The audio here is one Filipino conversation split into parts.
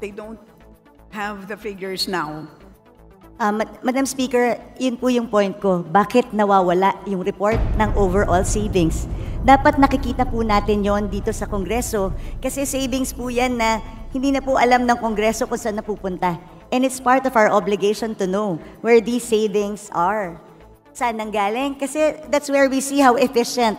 they don't have the figures now. Madam Speaker, yun po yung point ko. Bakit nawawala yung report ng overall savings? Dapat nakikita po natin yon dito sa Kongreso kasi savings po yan na hindi na po alam ng Kongreso kung saan napupunta. And it's part of our obligation to know where these savings are. Saan nanggaling? Kasi that's where we see how efficient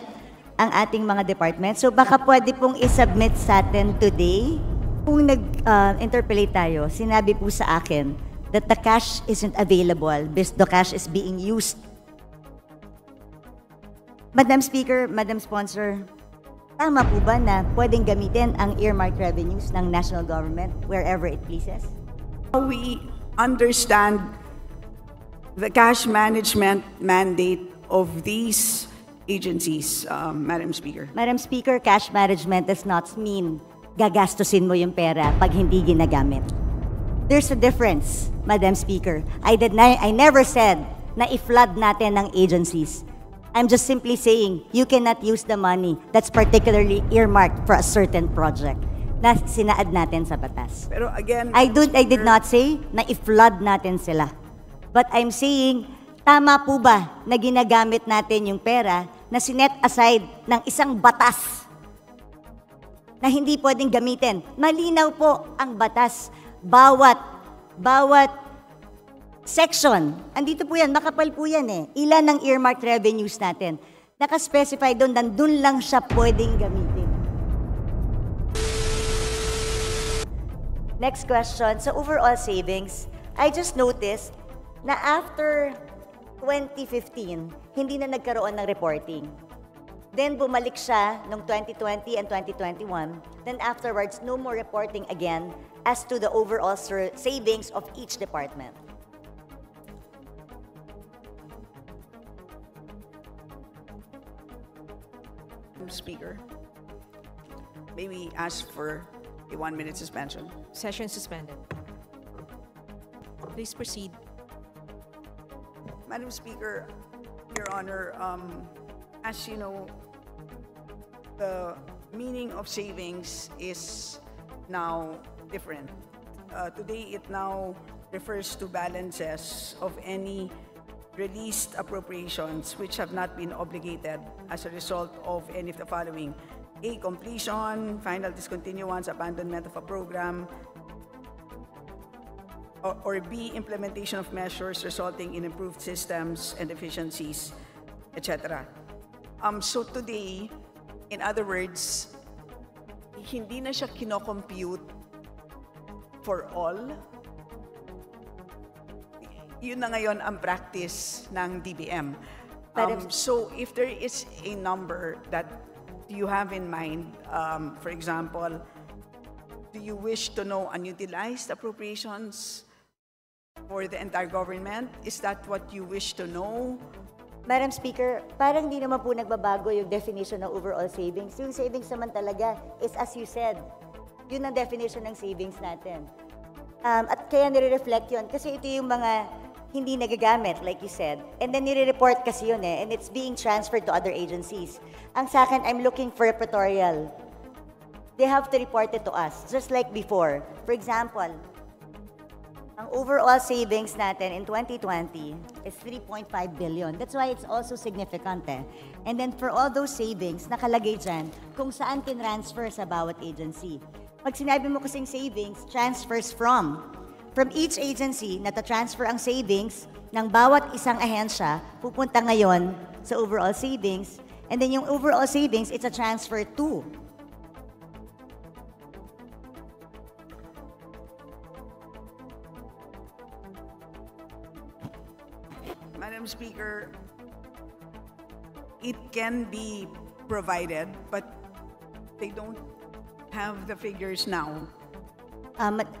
ang ating mga department. So baka pwede pong isubmit sa atin today. Kung nag-interpolate tayo, sinabi po sa akin that the cash isn't available because the cash is being used. Madam Speaker, Madam Sponsor, tama po ba na pwedeng gamitin ang earmark revenues ng national government wherever it pleases? We understand the cash management mandate of these agencies, Madam Speaker. Madam Speaker, cash management does not mean gagastusin mo yung pera pag hindi ginagamit. There's a difference, Madam Speaker. I never said na i-flood natin ng agencies. I'm just simply saying you cannot use the money that's particularly earmarked for a certain project na sinaad natin sa batas. Pero again, I did not say na i-flood natin sila. But I'm saying, tama po ba na ginagamit natin yung pera na sinet aside ng isang batas na hindi pwedeng gamitin? Malinaw po ang batas. Bawat section, andito po yan, makapal po yan eh. Ilan ang earmarked revenues natin? Nakaspecify doon, nandun lang siya pwedeng gamitin. Next question, sa overall savings, I just noticed na after 2015, hindi na nagkaroon ng reporting. Then bumalik siya noong 2020 and 2021. Then afterwards, no more reporting again as to the overall savings of each department. Speaker, may we ask for a 1-minute suspension? Session suspended. Please proceed. Madam Speaker, Your Honor, as you know, the meaning of savings is now different. Today, it now refers to balances of any released appropriations which have not been obligated as a result of any of the following: A, completion, final discontinuance, abandonment of a program, or B, implementation of measures resulting in improved systems and efficiencies, etc. So today, in other words, hindi na siya kino-compute for all. Yun na ngayon ang practice ng DBM. So if there is a number that you have in mind, for example, do you wish to know unutilized appropriations for the entire government? Is that what you wish to know? Madam Speaker, parang di naman po nagbabago yung definition ng overall savings. Yung savings naman talaga is, as you said, yun ang definition ng savings natin. At kaya nire-reflect yun kasi ito yung mga hindi nagagamit, like you said. And then nire-report kasi yun eh, and it's being transferred to other agencies. Ang sa akin, I'm looking for a tutorial. They have to report it to us, just like before. For example, ang overall savings natin in 2020 is 3.5 billion. That's why it's also significant eh. And then for all those savings, nakalagay dyan kung saan tinransfer sa bawat agency. Pag sinabi mo kasing savings, transfers from each agency na ta-transfer ang savings ng bawat isang ahensya, pupunta ngayon sa overall savings. And then yung overall savings, it's a transfer to. Madam Speaker, it can be provided, but they don't have the figures now.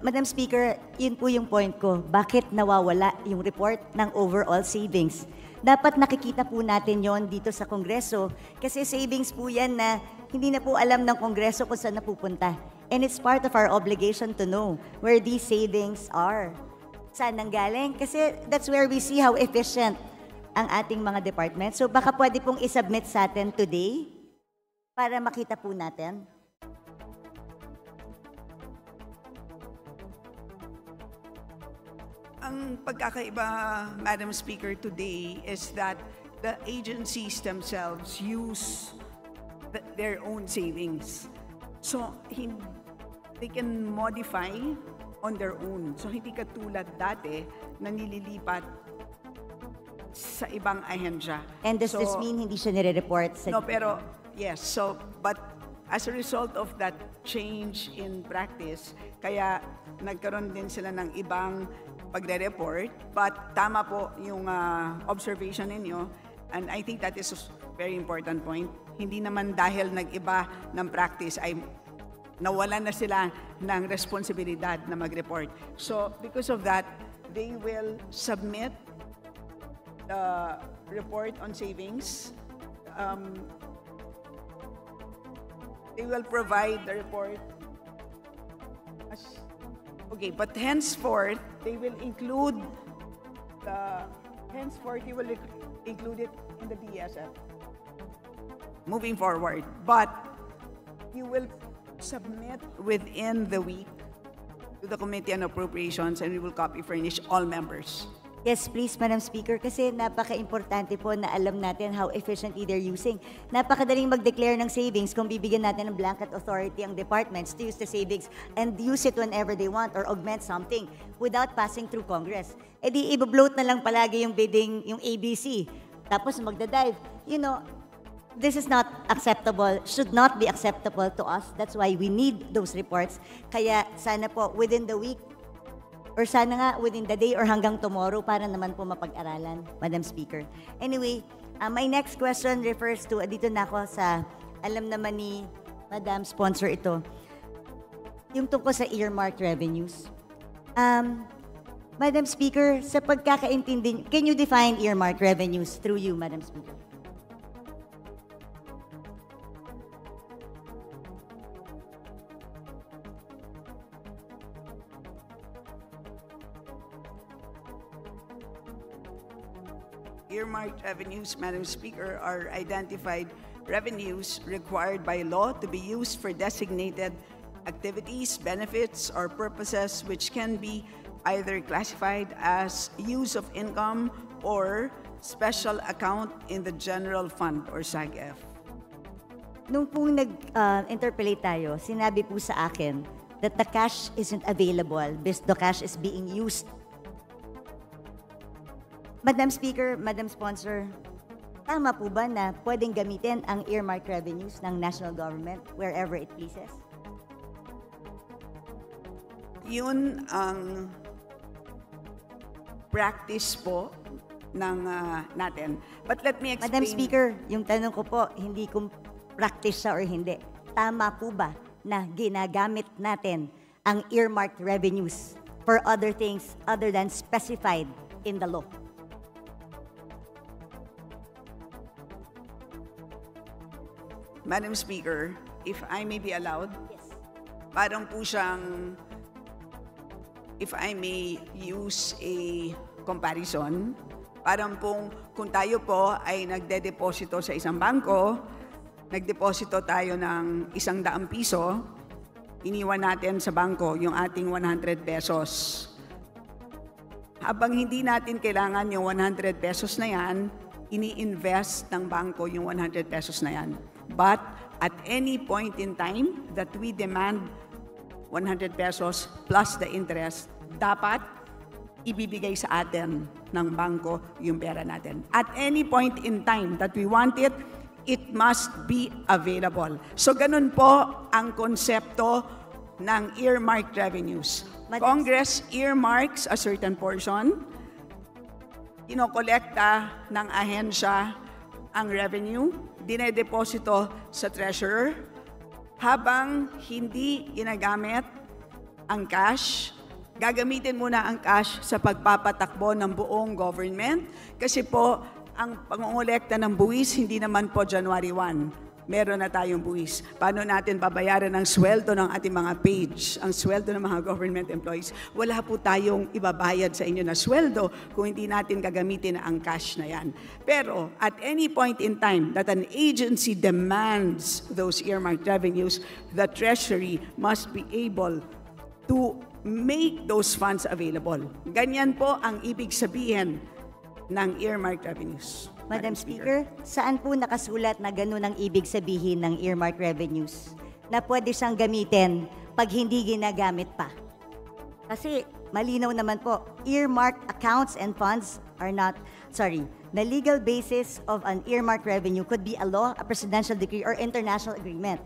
Madam Speaker, yun po yung point ko. Bakit nawawala yung report ng overall savings? Dapat nakikita po natin yon dito sa Kongreso kasi savings po yan na hindi na po alam ng Kongreso kung saan napupunta. And it's part of our obligation to know where these savings are. Saan nanggaling? Kasi that's where we see how efficient ang ating mga department. So baka pwede pong isubmit sa atin today para makita po natin. Ang pagkakaiba, Madam Speaker, today is that the agencies themselves use their own savings. So, they can modify on their own. So, hindi katulad dati na nililipat sa ibang ahensya. And does this mean hindi siya nire-report sa... No, pero, yes. So, but as a result of that change in practice, kaya nagkaroon din sila ng ibang pagre-report. But tama po yung observation ninyo. And I think that is a very important point. Hindi naman dahil nag-iba ng practice ay nawalan na sila ng responsibilidad na mag-report. So, because of that, they will submit the report on savings. They will provide the report. Okay, but henceforth, they will include include it in the DSF. Moving forward, but you will submit within the week to the Committee on Appropriations, and we will copy furnish all members. Yes, please, Madam Speaker, kasi napaka-importante po na alam natin how efficiently they're using. Napakadaling mag-declare ng savings kung bibigyan natin ng blanket authority ang departments to use the savings and use it whenever they want or augment something without passing through Congress. E di, i-bloat na lang palagi yung bidding, yung ABC. Tapos magda-dive. You know, this is not acceptable, should not be acceptable to us. That's why we need those reports. Kaya sana po, within the week, or sana nga within the day or hanggang tomorrow para naman po mapag-aralan, Madam Speaker. Anyway, my next question refers to, dito na ako sa, alam naman ni Madam Sponsor ito, yung tungkol sa earmarked revenues. Madam Speaker, sa pagkakaintindi, can you define earmarked revenues through you, Madam Speaker? Earmarked revenues, Madam Speaker, are identified revenues required by law to be used for designated activities, benefits, or purposes which can be either classified as use of income or special account in the general fund or SAGF. Nung pong nag-interpolate tayo, sinabi po sa akin that the cash isn't available because the cash is being used. Madam Speaker, Madam Sponsor, tama po ba na pwedeng gamitin ang earmarked revenues ng national government wherever it pleases? Yun ang practice po ng natin. But let me explain. Madam Speaker, yung tanong ko po, hindi kung practice siya or hindi. Tama po ba na ginagamit natin ang earmarked revenues for other things other than specified in the law? Madam Speaker, if I may be allowed, Yes. parang po siyang, if I may use a comparison, parang pong kung tayo po ay nagde-deposito sa isang bangko, nagdeposito tayo ng 100 piso, iniwan natin sa bangko yung ating 100 pesos. Habang hindi natin kailangan yung 100 pesos na yan, ini-invest ng bangko yung 100 pesos na yan. But at any point in time that we demand 100 pesos plus the interest, dapat ibibigay sa atin ng bangko yung pera natin. At any point in time that we want it, it must be available. So ganun po ang konsepto ng earmarked revenues. Congress earmarks a certain portion, kinokolekta ng ahensya ang revenue, dinedeposito sa treasurer, habang hindi ginagamit ang cash, gagamitin muna ang cash sa pagpapatakbo ng buong government kasi po ang pangongolekta ng buwis hindi naman po January 1. Meron na tayong buwis. Paano natin babayaran ang sweldo ng ating mga page, ang sweldo ng mga government employees? Wala po tayong ibabayad sa inyo na sweldo kung hindi natin gagamitin ang cash na yan. Pero at any point in time that an agency demands those earmarked revenues, the Treasury must be able to make those funds available. Ganyan po ang ibig sabihin ng earmarked revenues. Madam Speaker, saan po nakasulat na ganun ang ibig sabihin ng earmark revenues? Na pwede siyang gamitin pag hindi ginagamit pa. Kasi malinaw naman po, earmarked accounts and funds are not, the legal basis of an earmarked revenue could be a law, a presidential decree, or international agreement.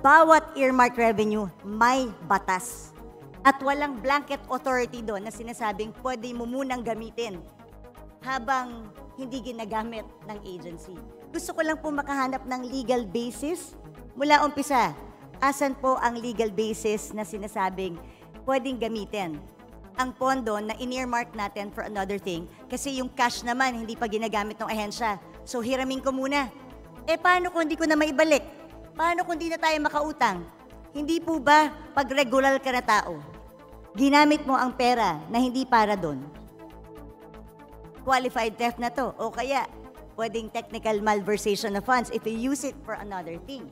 Bawat earmarked revenue may batas. At walang blanket authority doon na sinasabing pwede mo munang gamitin habang hindi ginagamit ng agency. Gusto ko lang po makahanap ng legal basis mula umpisa. Asan po ang legal basis na sinasabing pwedeng gamitin ang pondo na in-earmark natin for another thing kasi yung cash naman hindi pa ginagamit ng ahensya. So hiramin ko muna. Paano kung hindi ko na maibalik? Paano kung hindi na tayo makautang? Hindi po ba pag regular ka na tao, ginamit mo ang pera na hindi para doon? Qualified theft na to. O kaya, pwedeng technical malversation of funds if you use it for another thing.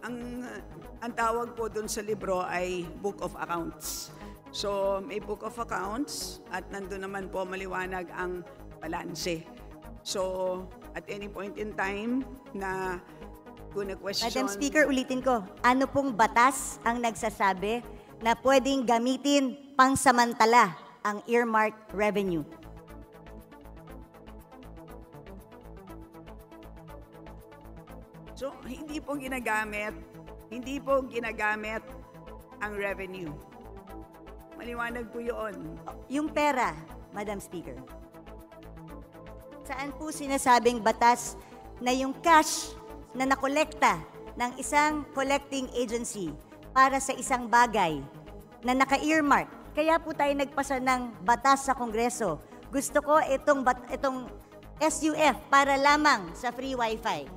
Ang tawag po dun sa libro ay Book of Accounts. So, may Book of Accounts at nandun naman po maliwanag ang balanse. So, at any point in time na kung na-question... Madam Speaker, ulitin ko, ano pong batas ang nagsasabi na pwedeng gamitin pangsamantala ang earmarked revenue? So, hindi po ginagamit ang revenue. Maliwanag po yun. Yung pera, Madam Speaker. Saan po sinasabing batas na yung cash na nakolekta ng isang collecting agency para sa isang bagay na naka-earmark? Kaya po tayo nagpasa ng batas sa Kongreso. Gusto ko itong SUF para lamang sa free wifi.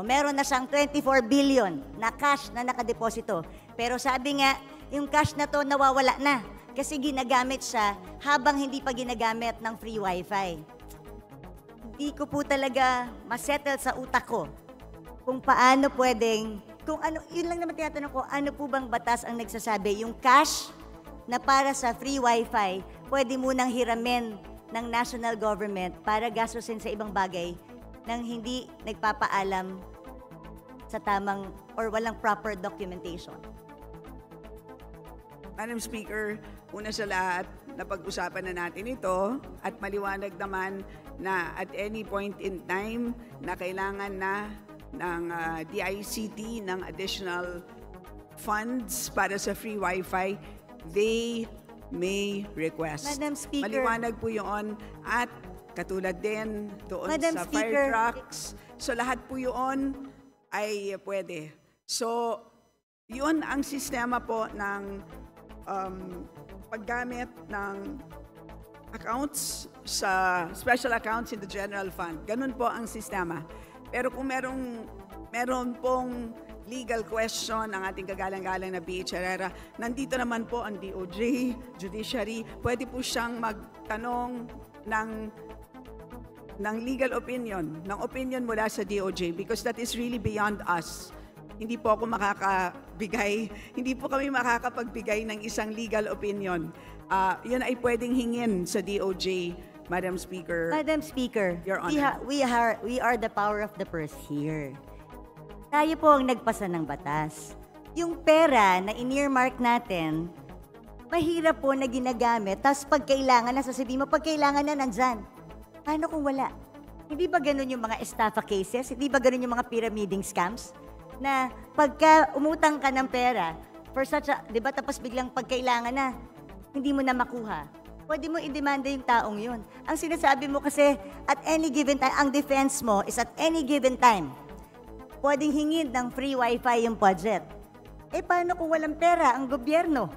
O meron na siyang 24 billion na cash na nakadeposito. Pero sabi nga, yung cash na to nawawala na kasi ginagamit siya habang hindi pa ginagamit ng free wifi. Hindi ko po talaga masettle sa utak ko kung paano pwedeng, yun lang naman tinatanong ko, ano po bang batas ang nagsasabi, yung cash na para sa free wifi, pwede munang hiramin ng national government para gastusin sa ibang bagay nang hindi nagpapaalam sa tamang or walang proper documentation. Madam Speaker, una sa lahat, napag-usapan na natin ito at maliwanag naman na at any point in time na kailangan na ng DICT ng additional funds para sa free wifi, they may request. Madam Speaker. Maliwanag po yun at katulad din doon Madam sa Speaker. fire trucks. So lahat po yun ay pwede. So yun ang sistema po ng paggamit ng accounts sa special accounts in the general fund. Ganun po ang sistema. Pero kung meron pong legal question ang ating kagalang-galang na BH Herrera, nandito naman po ang DOJ, Judiciary, pwede po siyang magtanong ng legal opinion, ng opinion mula sa DOJ because that is really beyond us. Hindi po ako hindi po kami makakapagbigay ng isang legal opinion. Yun ay pwedeng hingin sa DOJ, Madam Speaker. Madam Speaker, Your Honor. we are the power of the purse here. Tayo po ang nagpasa ng batas. Yung pera na in-earmark natin, mahirap po na ginagamit, tapos pag kailangan na, sasabihin mo, pag kailangan na, nandyan. Paano kung wala? Hindi ba ganun yung mga estafa cases? Hindi ba ganun yung mga pyramiding scams? Na pagka umutang ka ng pera, for such a, di ba, tapos biglang pagkailangan na, hindi mo na makuha. Pwede mo i-demanda yung taong yun. Ang sinasabi mo kasi, at any given time, ang defense mo is at any given time, pwedeng hingin ng free wifi yung budget. Paano kung walang pera ang gobyerno?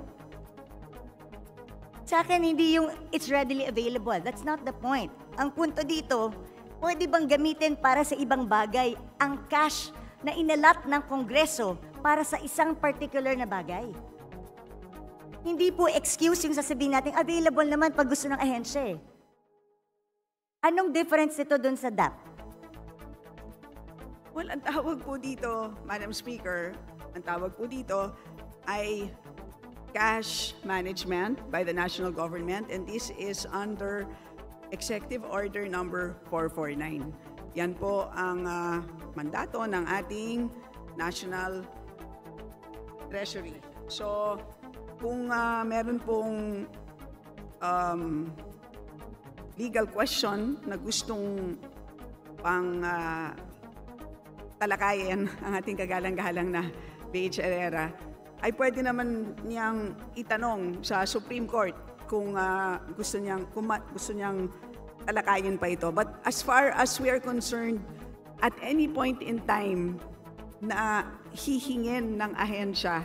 Sa akin, hindi yung it's readily available. That's not the point. Ang punto dito, pwede bang gamitin para sa ibang bagay ang cash na inalat ng Kongreso para sa isang particular na bagay? Hindi po excuse yung sasabihin natin, available naman pag gusto ng ahensya. Anong difference ito dun sa DAP? Well, ang tawag po dito, Madam Speaker, ang tawag po dito ay cash management by the national government, and this is under Executive Order number 449. Yan po ang mandato ng ating National Treasury. So, kung meron pong legal question na gustong pang talakayin ang ating kagalang-galang na B.H. Herrera, ay pwede naman niyang itanong sa Supreme Court kung gusto niyang talakayin pa ito. But as far as we are concerned, at any point in time na hihingin ng ahensya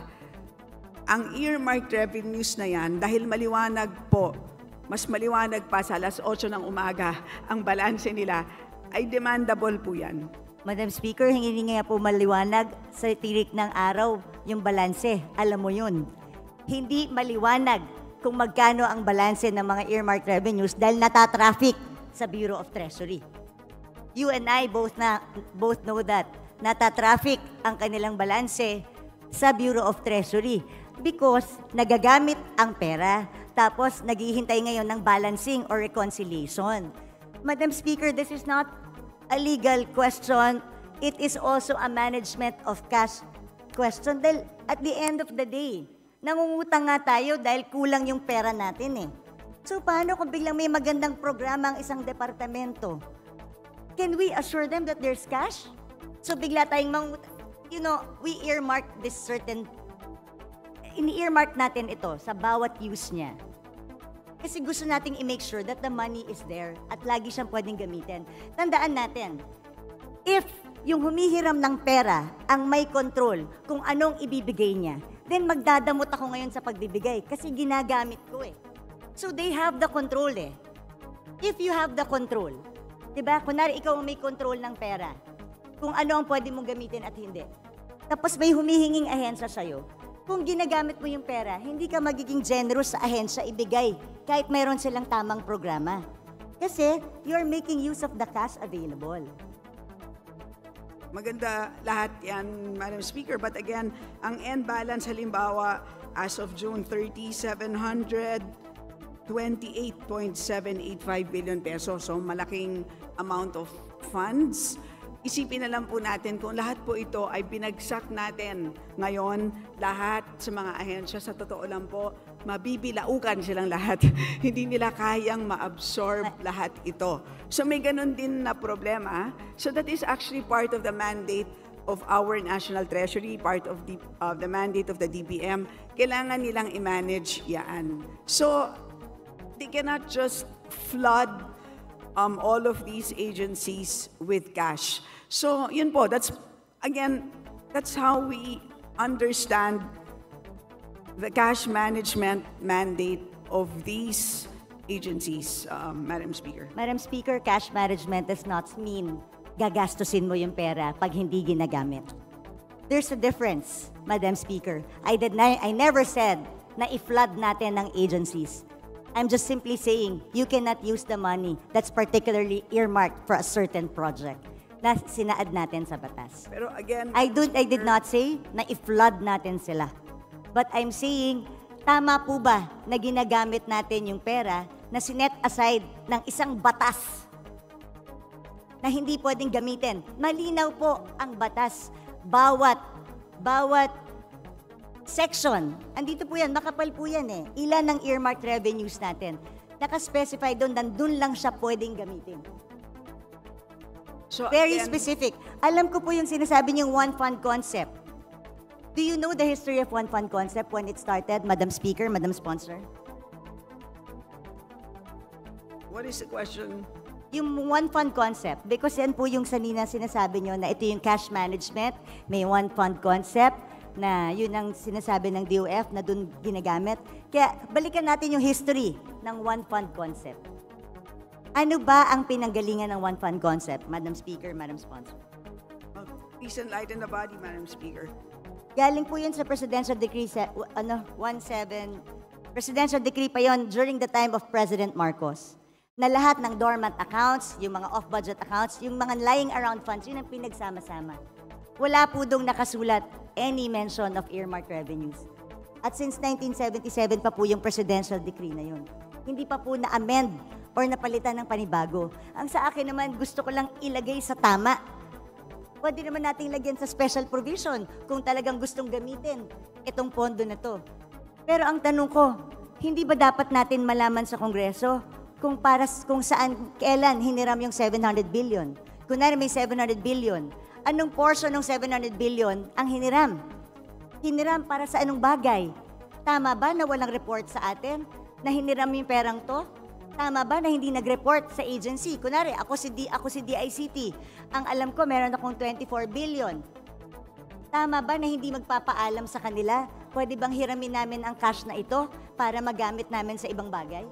ang earmarked revenues na yan, dahil maliwanag po, mas maliwanag pa sa alas 8 ng umaga ang balanse nila, ay demandable po yan. Madam Speaker, hindi nga po maliwanag sa tirik ng araw yung balanse. Alam mo yun. Hindi maliwanag kung magkano ang balanse ng mga earmarked revenues dahil natatraffic sa Bureau of Treasury. You and I both know that. Natatraffic ang kanilang balanse sa Bureau of Treasury because nagagamit ang pera tapos naghihintay ngayon ng balancing or reconciliation. Madam Speaker, this is not a legal question. It is also a management of cash question. Dahil at the end of the day, nangungutang nga tayo dahil kulang yung pera natin eh. So paano kung biglang may magandang programa ang isang departamento? Can we assure them that there's cash? So bigla tayong we earmark this certain, ini-earmark natin ito sa bawat use niya. Kasi gusto nating i-make sure that the money is there at lagi siyang pwedeng gamitin. Tandaan natin, if yung humihiram ng pera ang may control kung anong ibibigay niya, then magdadamot ako ngayon sa pagbibigay kasi ginagamit ko eh. So they have the control eh. If you have the control, diba? Kunwari ikaw ang may control ng pera, kung ano ang pwede mong gamitin at hindi. Tapos may humihinging ahensya sa'yo, kung ginagamit mo yung pera, hindi ka magiging generous sa ahensya ibigay kahit mayroon silang tamang programa. Kasi you're making use of the cash available. Maganda lahat yan, Madam Speaker. But again, ang end balance halimbawa as of June 30, 728.785 billion pesos. So malaking amount of funds. Isipin na lang po natin kung lahat po ito ay binagsak natin ngayon, lahat sa mga ahensya, sa totoo lang po, mabibilaukan silang lahat. Hindi nila kayang ma-absorb lahat ito. So may ganun din na problema. So that is actually part of the mandate of our National Treasury, part of the mandate of the DBM. Kailangan nilang i-manage yan. So they cannot just flood all of these agencies with cash. So, yun po, that's how we understand the cash management mandate of these agencies, Madam Speaker. Madam Speaker, cash management does not mean gagastusin mo yung pera pag hindi ginagamit. There's a difference, Madam Speaker. I never said na i-flood natin ng agencies. I'm just simply saying, you cannot use the money that's particularly earmarked for a certain project na sinaad natin sa batas. Pero again, I did not say na i-flood natin sila. But I'm saying, tama po ba na ginagamit natin yung pera na sinet aside ng isang batas na hindi pwedeng gamitin? Malinaw po ang batas. Bawat section, andito po yan, makapal po yan eh. Ilan ang earmarked revenues natin? Naka-specify doon, nandun lang siya pwedeng gamitin. So Very again, specific. Alam ko po yung sinasabi niyong one fund concept. Do you know the history of one fund concept when it started, Madam Speaker, Madam Sponsor? what is the question? Yung one fund concept, because yan po yung sanina sinasabi niyo na ito yung cash management, may one fund concept, na yun ang sinasabi ng DOF na dun ginagamit. Kaya balikan natin yung history ng one fund concept. Ano ba ang pinanggalingan ng one fund concept, Madam Speaker, Madam Sponsor? Please enlighten the body, Madam Speaker. Galing po yun sa Presidential Decree 17, Presidential Decree pa yon during the time of President Marcos, na lahat ng dormant accounts, yung mga off-budget accounts, yung mga lying around funds, yun ang pinagsama-sama. Wala po dong nakasulat any mention of earmarked revenues. At since 1977 pa po yung presidential decree na yun. Hindi pa po na-amend or napalitan ng panibago. Ang sa akin naman, gusto ko lang ilagay sa tama. Pwede naman nating lagyan sa special provision kung talagang gustong gamitin itong pondo na to. Pero ang tanong ko, hindi ba dapat natin malaman sa Kongreso kung saan, kailan hiniram yung 700 billion? Kunwari may 700 billion, anong portion ng 700 billion ang hiniram? Hiniram para sa anong bagay? Tama ba na walang report sa atin na hiniram yung perang to? Tama ba na hindi nag-report sa agency? Kunwari, ako si DICT. Ang alam ko, meron akong 24 billion. Tama ba na hindi magpapaalam sa kanila? Pwede bang hiramin namin ang cash na ito para magamit namin sa ibang bagay?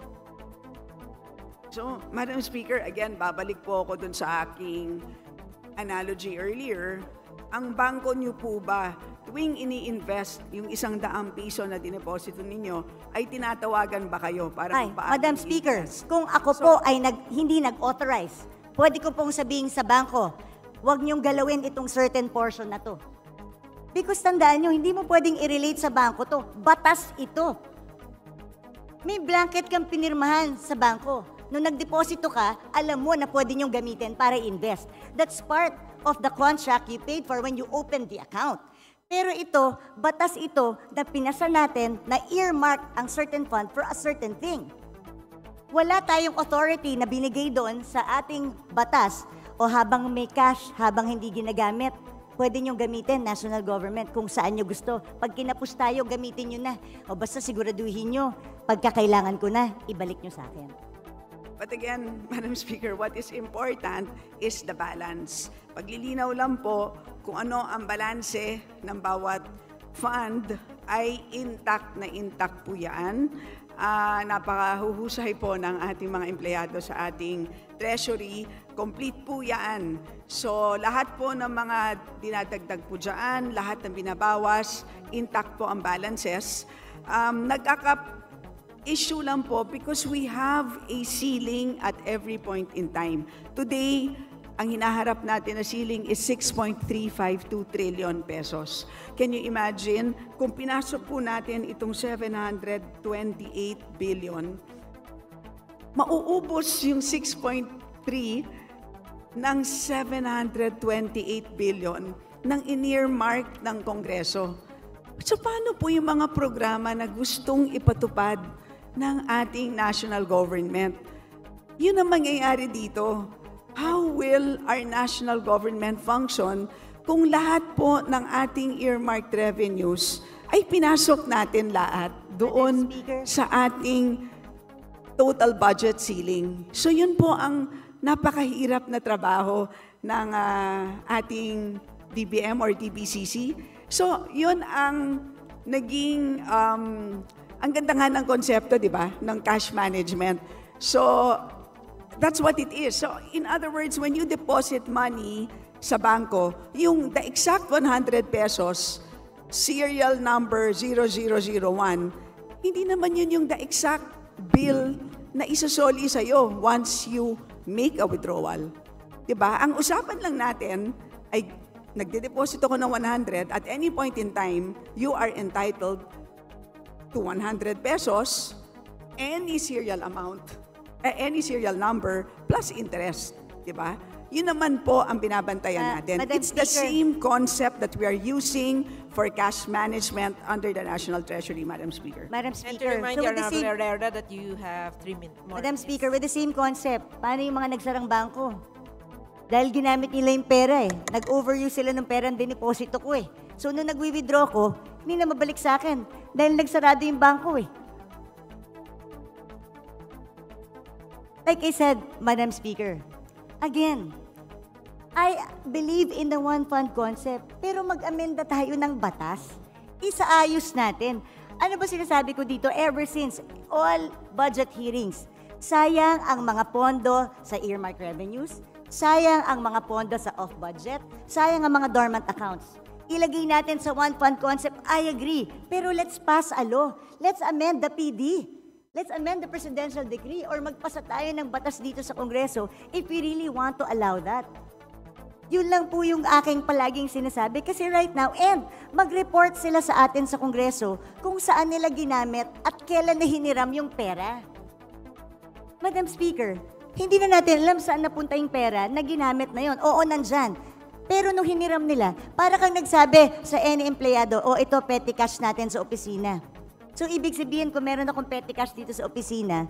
So, Madam Speaker, again, babalik po ako dun sa aking analogy earlier. Ang bangko niyo po ba, tuwing ini-invest yung 100 piso na dineposito ninyo, ay tinatawagan ba kayo para Ay, paano Madam Speaker, i-invest? kung ako po ay hindi nag-authorize, pwede ko pong sabihin sa bangko, huwag niyong galawin itong certain portion na to. Because tandaan niyo, hindi mo pwedeng i-relate sa bangko to. Batas ito. May blanket kang pinirmahan sa bangko. Nung nagdeposito ka, alam mo na pwede niyong gamitin para invest. That's part of the contract you paid for when you opened the account. Pero ito, batas ito na pinasa natin na earmark ang certain fund for a certain thing. Wala tayong authority na binigay doon sa ating batas o habang may cash, habang hindi ginagamit, pwede niyong gamitin, national government, kung saan niyo gusto. Pag kinapos tayo, gamitin niyo na. O basta siguraduhin niyo, pagkakailangan ko na, ibalik niyo sa akin. But again, Madam Speaker, what is important is the balance. Paglilinaw lang po kung ano ang balanse ng bawat fund ay intact na intact po yan. Napakahuhusay po ng ating mga empleyado sa ating treasury. Complete po yan. So lahat po ng mga dinadagdag po dyan, lahat ng binabawas, intact po ang balances. Issue lang po because we have a ceiling at every point in time. Today, ang hinaharap natin na ceiling is 6.352 trillion pesos. Can you imagine kung pinasok po natin itong 728 billion, mauubos yung 6.3 ng 728 billion ng in-earmark ng Kongreso. So paano po yung mga programa na gustong ipatupad ng ating national government? Yun ang mangyayari dito. How will our national government function kung lahat po ng ating earmarked revenues ay pinasok natin lahat doon sa ating total budget ceiling? So yun po ang napakahirap na trabaho ng ating DBM or DBCC. So yun ang naging ang ganda nga ng konsepto, di ba, ng cash management. So, that's what it is. So, in other words, when you deposit money sa bangko, yung the exact 100 pesos, serial number 0001, hindi naman yun yung the exact bill na isasoli sa'yo once you make a withdrawal. Di ba? Ang usapan lang natin ay nagde-deposit ako ng 100, at any point in time, you are entitled to 100 pesos, any serial amount, any serial number, plus interest. Diba? Yun naman po ang binabantayan natin. Madam It's the Speaker, same concept that we are using for cash management under the National Treasury, Madam Speaker. Madam And to Speaker, remind so Your with the same, Honor Herrera that you have 3 minutes more. Madam Speaker, with the same concept, paano yung mga nagsarang bangko? Dahil ginamit nila yung pera eh. Nag-overuse sila ng pera ang diniposito ko eh. So nung nag-withdraw ko, hindi na mabalik sa akin. Dahil nagsarado yung bangko eh. Like I said, Madam Speaker, again, I believe in the one fund concept, pero mag-amenda tayo ng batas. Isaayos natin. Ano ba sinasabi ko dito ever since all budget hearings? Sayang ang mga pondo sa earmark revenues, sayang ang mga pondo sa off-budget, sayang ang mga dormant accounts. Ilagay natin sa one fund concept, I agree. Pero let's pass a law. Let's amend the PD. Let's amend the presidential decree or magpasa tayo ng batas dito sa Kongreso if we really want to allow that. Yun lang po yung aking palaging sinasabi. Kasi right now, and mag-report sila sa atin sa Kongreso kung saan nila ginamit at kailan na hiniram yung pera. Madam Speaker, hindi na natin alam saan napunta yung pera na ginamit na yon. Oo, nandyan. Pero nung hiniram nila, para kang nagsabi sa any empleyado, ito petty cash natin sa opisina. So, ibig sabihin, kung meron akong petty cash dito sa opisina,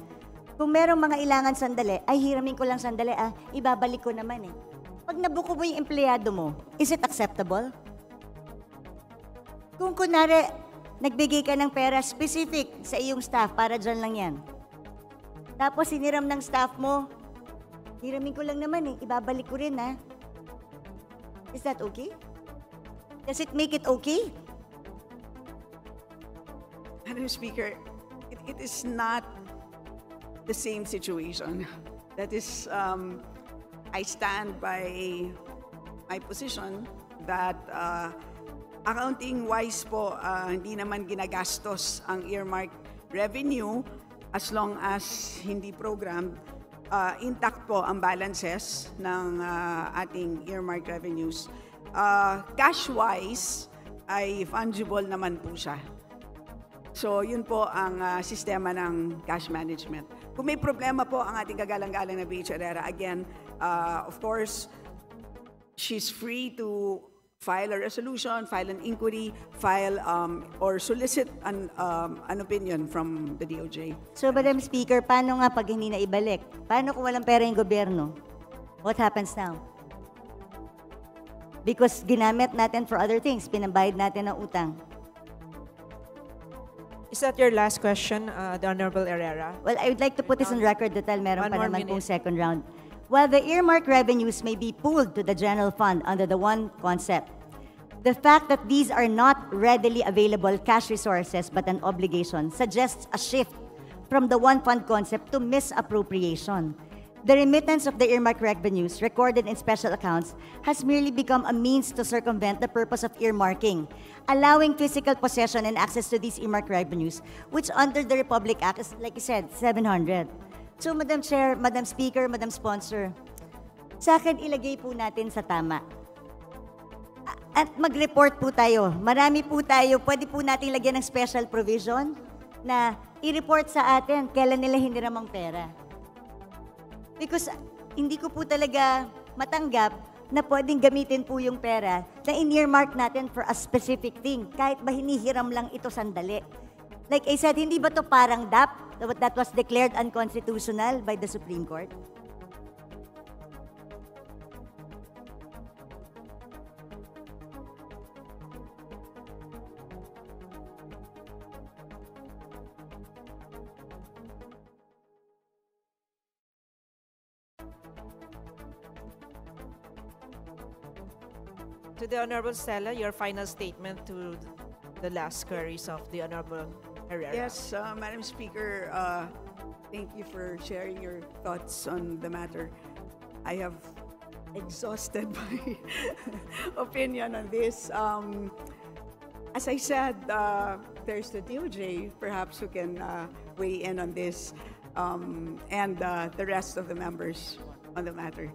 kung merong mga ilangan sandali, ay hiramin ko lang sandali, ibabalik ko naman eh. Pag nabuko mo yung empleyado mo, is it acceptable? Kung kunwari, nagbigay ka ng pera specific sa iyong staff, para dyan lang yan. Tapos hiniram ng staff mo, hiramin ko lang naman eh, ibabalik ko rin ha. Is that okay? Does it make it okay? Madam Speaker, it is not the same situation. That is, I stand by my position that accounting-wise po, hindi naman ginagastos ang earmark revenue as long as hindi programmed. Intact po ang balances ng ating earmark revenues. Cash-wise, ay fungible naman po siya. So, yun po ang sistema ng cash management. Kung may problema po ang ating kagalang-galang na BH Herrera, again, of course, she's free to file a resolution, file an inquiry, file or solicit an opinion from the DOJ. So, Madam Speaker, paano nga pag hindi na ibalik? Paano kung walang pera yung gobyerno? What happens now? Because ginamit natin for other things, pinambayad natin ng utang. Is that your last question, the Honorable Herrera? Well, I would like to put this on record dahil meron One pa more naman pong minute. second round. While the earmark revenues may be pooled to the general fund under the one concept, the fact that these are not readily available cash resources but an obligation suggests a shift from the one fund concept to misappropriation. The remittance of the earmark revenues recorded in special accounts has merely become a means to circumvent the purpose of earmarking, allowing physical possession and access to these earmark revenues, which under the Republic Act is, like you said, 700. So, Madam Chair, Madam Speaker, Madam Sponsor, sa akin ilagay po natin sa tama. At mag-report po tayo. Marami po tayo. Pwede po natin lagyan ng special provision na i-report sa atin kailan nila hiniram ang pera. Because hindi ko po talaga matanggap na pwedeng gamitin po yung pera na in-earmark natin for a specific thing, kahit ba hinihiram lang ito sandali. Like I said, hindi ba to parang DAP that was declared unconstitutional by the Supreme Court? To the Honorable Stella, your final statement to the last queries of the Honorable Herrera. Yes, Madam Speaker, thank you for sharing your thoughts on the matter. I have exhausted my opinion on this. As I said, there's the DOJ, perhaps, who can weigh in on this, and the rest of the members on the matter.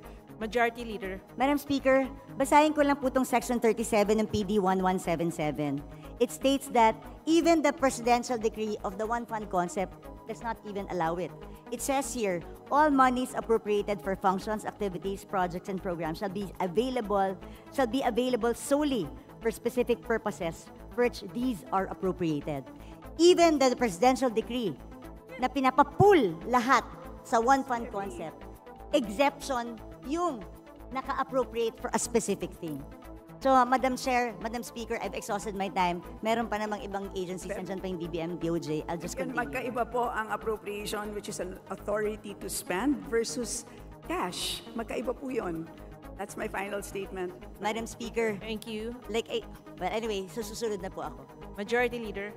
Majority Leader. Madam Speaker, basahin ko lang po itong Section 37 ng PD 1177. It states that even the presidential decree of the one fund concept does not even allow it. It says here, all monies appropriated for functions, activities, projects, and programs shall be available solely for specific purposes for which these are appropriated. Even the presidential decree na pinapapool lahat sa one fund concept, exception yung naka-appropriate for a specific thing. So, Madam Chair, Madam Speaker, I've exhausted my time. Meron pa namang ibang agencies, nandiyan pa yung DBM, DOJ. I'll just Again, continue. magkaiba po ang appropriation, which is an authority to spend, versus cash. Magkaiba po yun. That's my final statement. Madam Speaker, Thank you. well, anyway, susunod na po ako. Majority Leader.